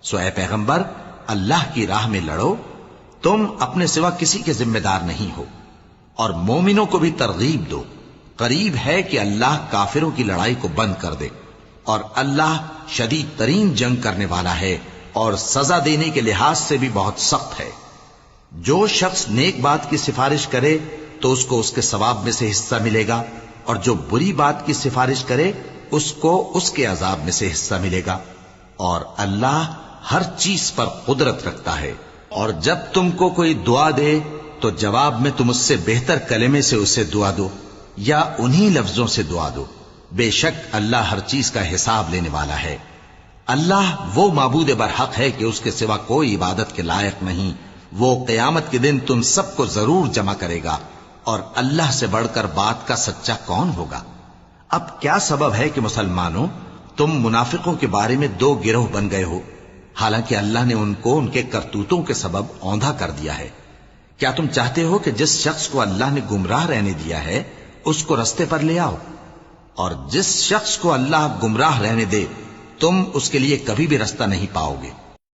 سو اے پیغمبر اللہ کی راہ میں لڑو، تم اپنے سوا کسی کے ذمہ دار نہیں ہو، اور مومنوں کو بھی ترغیب دو، قریب ہے کہ اللہ کافروں کی لڑائی کو بند کر دے، اور اللہ شدید ترین جنگ کرنے والا ہے اور سزا دینے کے لحاظ سے بھی بہت سخت ہے۔ جو شخص نیک بات کی سفارش کرے تو اس کو اس کے ثواب میں سے حصہ ملے گا، اور جو بری بات کی سفارش کرے اس کو اس کے عذاب میں سے حصہ ملے گا، اور اللہ ہر چیز پر قدرت رکھتا ہے۔ اور جب تم کو کوئی دعا دے تو جواب میں تم اس سے بہتر کلمے سے اسے دعا دو یا انہی لفظوں سے دعا دو، بے شک اللہ ہر چیز کا حساب لینے والا ہے۔ اللہ وہ معبود برحق ہے کہ اس کے سوا کوئی عبادت کے لائق نہیں، وہ قیامت کے دن تم سب کو ضرور جمع کرے گا، اور اللہ سے بڑھ کر بات کا سچا کون ہوگا؟ اب کیا سبب ہے کہ مسلمانوں تم منافقوں کے بارے میں دو گروہ بن گئے ہو، حالانکہ اللہ نے ان کو ان کے کرتوتوں کے سبب اوندھا کر دیا ہے؟ کیا تم چاہتے ہو کہ جس شخص کو اللہ نے گمراہ رہنے دیا ہے اس کو رستے پر لے آؤ، اور جس شخص کو اللہ گمراہ رہنے دے تم اس کے لیے کبھی بھی رستہ نہیں پاؤ گے۔